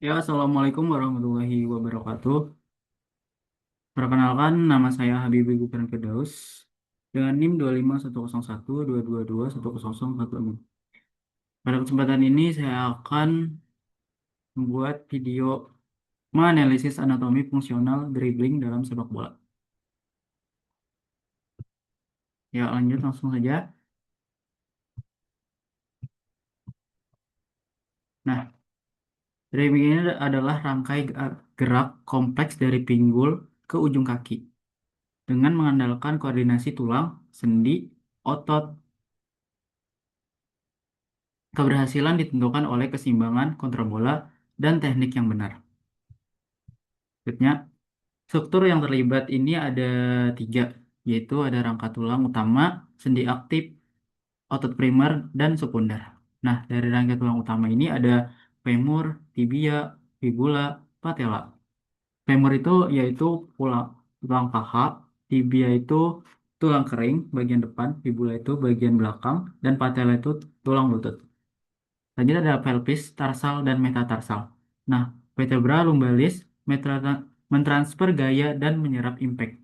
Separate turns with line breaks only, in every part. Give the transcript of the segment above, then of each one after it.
Ya, Assalamualaikum warahmatullahi wabarakatuh. Perkenalkan, nama saya Habibie Gufran Firdaus dengan NIM 2511122210016. Pada kesempatan ini saya akan membuat video menganalisis anatomi fungsional dribbling dalam sepak bola. Ya, lanjut langsung saja. Nah, dribbling ini adalah rangkai gerak kompleks dari pinggul ke ujung kaki dengan mengandalkan koordinasi tulang, sendi, otot. Keberhasilan ditentukan oleh keseimbangan kontrol bola dan teknik yang benar. Selanjutnya, struktur yang terlibat ini ada tiga, yaitu ada rangka tulang utama, sendi aktif, otot primer, dan sekunder. Nah, dari rangka tulang utama ini ada femur, tibia, fibula, patella. Femur itu yaitu tulang paha, tibia itu tulang kering bagian depan, fibula itu bagian belakang, dan patella itu tulang lutut. Selanjutnya ada pelvis, tarsal, dan metatarsal. Nah, vertebra lumbalis mentransfer gaya dan menyerap impact.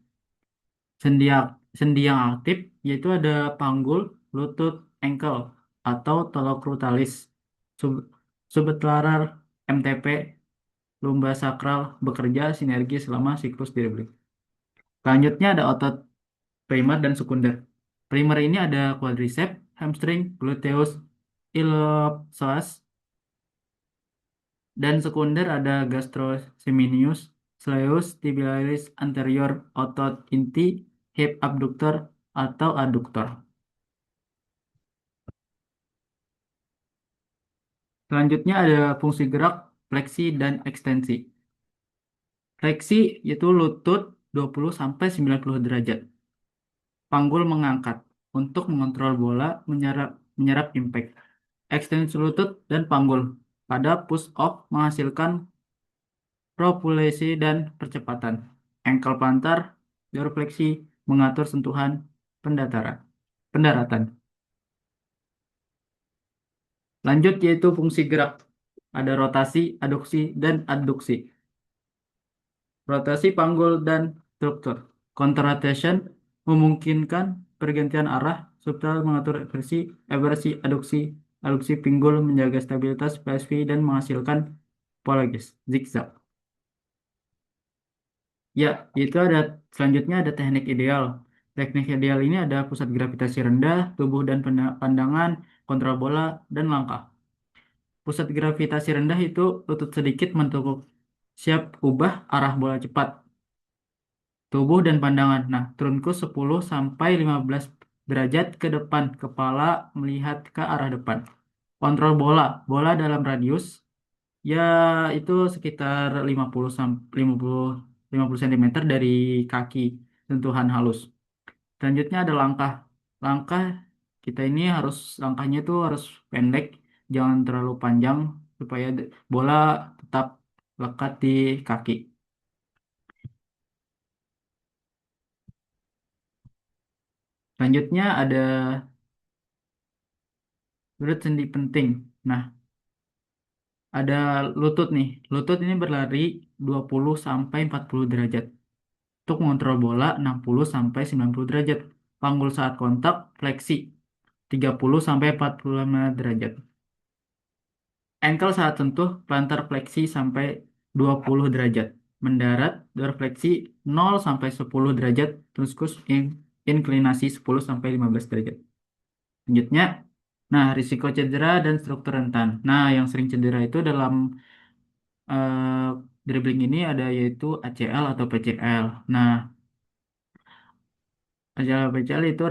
Sendi, sendi yang aktif yaitu ada panggul, lutut, ankle, atau talocrutalis, sub, subtalar, MTP, lumbosakral bekerja sinergi selama siklus dribbling. Selanjutnya ada otot primer dan sekunder. Primer ini ada quadriceps, hamstring, gluteus, iliopsoas, dan sekunder ada gastrocnemius, soleus, tibialis anterior, otot inti, hip abductor atau adductor. Selanjutnya ada fungsi gerak, fleksi, dan ekstensi. Fleksi yaitu lutut 20 sampai 90 derajat. Panggul mengangkat untuk mengontrol bola menyerap impact. Ekstensi lutut dan panggul pada push off menghasilkan propulsi dan percepatan. Ankle plantar, dorfleksi mengatur sentuhan pendataran, pendaratan. Lanjut yaitu fungsi gerak. Ada rotasi, aduksi, dan adduksi. Rotasi panggul dan struktur. Counter-rotation memungkinkan pergantian arah, subtle mengatur eversi, aduksi, aduksi pinggul menjaga stabilitas PSV dan menghasilkan pola zigzag. Ya, itu ada selanjutnya ada teknik ideal. Teknik ideal ini ada pusat gravitasi rendah, tubuh dan pandangan, kontrol bola, dan langkah. Pusat gravitasi rendah itu lutut sedikit mentukuk, siap ubah arah bola cepat. Tubuh dan pandangan. Nah, turunku 10 sampai 15 derajat ke depan, kepala melihat ke arah depan. Kontrol bola, bola dalam radius ya itu sekitar 50 cm dari kaki, sentuhan halus. Selanjutnya ada langkah. Langkah kita ini langkahnya itu harus pendek, jangan terlalu panjang supaya bola tetap lekat di kaki. Selanjutnya ada urut sendi penting. Nah, ada lutut nih. Lutut ini berlari 20 sampai 40 derajat. Untuk mengontrol bola 60 sampai 90 derajat. Panggul saat kontak fleksi 30 sampai 45 derajat. Ankle saat sentuh plantar fleksi sampai 20 derajat. Mendarat dorfleksi 0 sampai 10 derajat. Terus inklinasi 10 sampai 15 derajat. Selanjutnya, nah risiko cedera dan struktur rentan. Nah, yang sering cedera itu dalam dribbling ini ada yaitu ACL atau PCL. Nah, ACL PCL itu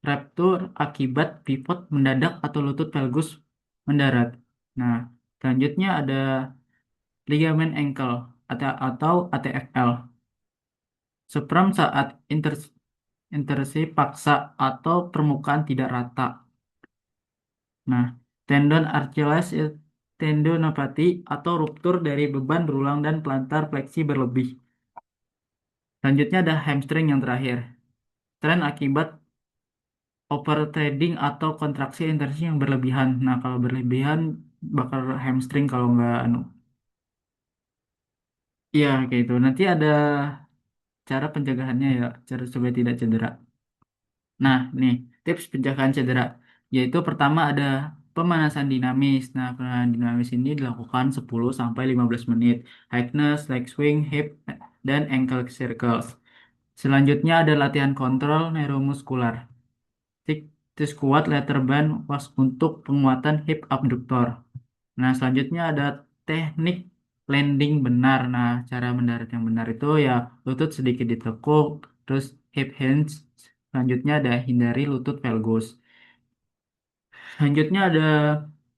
ruptur akibat pivot mendadak atau lutut valgus mendarat. Nah, selanjutnya ada ligamen ankle atau ATFL. Spram saat insersi paksa atau permukaan tidak rata. Nah, tendon Achilles tendinopati atau ruptur dari beban berulang dan plantar fleksi berlebih. Selanjutnya ada hamstring yang terakhir. Tren akibat overtraining atau kontraksi intensi yang berlebihan. Nah, kalau berlebihan bakal hamstring kalau nggak anu. Iya, kayak itu. Nanti ada cara pencegahannya ya, cara supaya tidak cedera. Nah, nih, tips pencegahan cedera. Yaitu pertama ada pemanasan dinamis. Nah, pemanasan dinamis ini dilakukan 10 sampai 15 menit. Highness, leg swing, hip, dan ankle circles. Selanjutnya ada latihan kontrol neuromuskular. Stick to squat, lateral band, was untuk penguatan hip abductor. Nah, selanjutnya ada teknik landing benar. Nah, cara mendarat yang benar itu ya lutut sedikit ditekuk, terus hip hinge. Selanjutnya ada hindari lutut valgus. Selanjutnya ada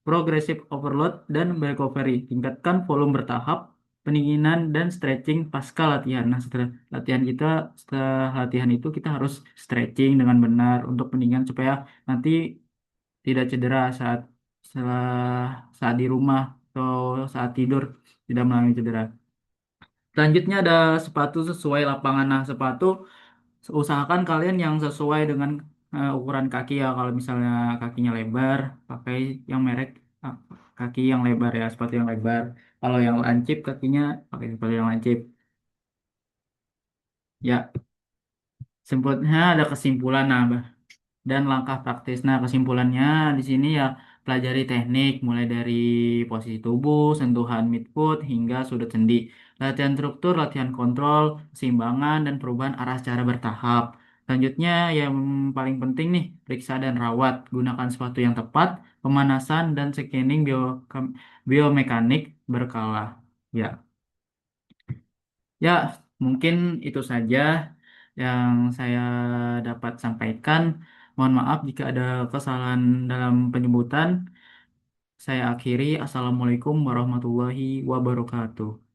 progressive overload dan back recovery. Tingkatkan volume bertahap, pendinginan dan stretching pasca latihan. Nah, setelah latihan itu kita harus stretching dengan benar untuk pendinginan supaya nanti tidak cedera setelah saat di rumah atau saat tidur tidak mengalami cedera. Selanjutnya ada sepatu sesuai lapangan. Nah, sepatu usahakan kalian yang sesuai dengan ukuran kaki ya. Kalau misalnya kakinya lebar, pakai yang merek ah, kaki yang lebar ya, sepatu yang lebar. Kalau yang lancip kakinya pakai sepatu yang lancip. Ya, sebutnya ada kesimpulan nah, dan langkah praktis. Nah, kesimpulannya di sini ya pelajari teknik mulai dari posisi tubuh, sentuhan midfoot hingga sudut sendi. Latihan struktur, latihan kontrol, keseimbangan dan perubahan arah secara bertahap. Selanjutnya yang paling penting nih, periksa dan rawat. Gunakan sepatu yang tepat, pemanasan dan scanning biomekanik berkala. Ya, ya mungkin itu saja yang saya dapat sampaikan. Mohon maaf jika ada kesalahan dalam penyebutan. Saya akhiri. Assalamualaikum warahmatullahi wabarakatuh.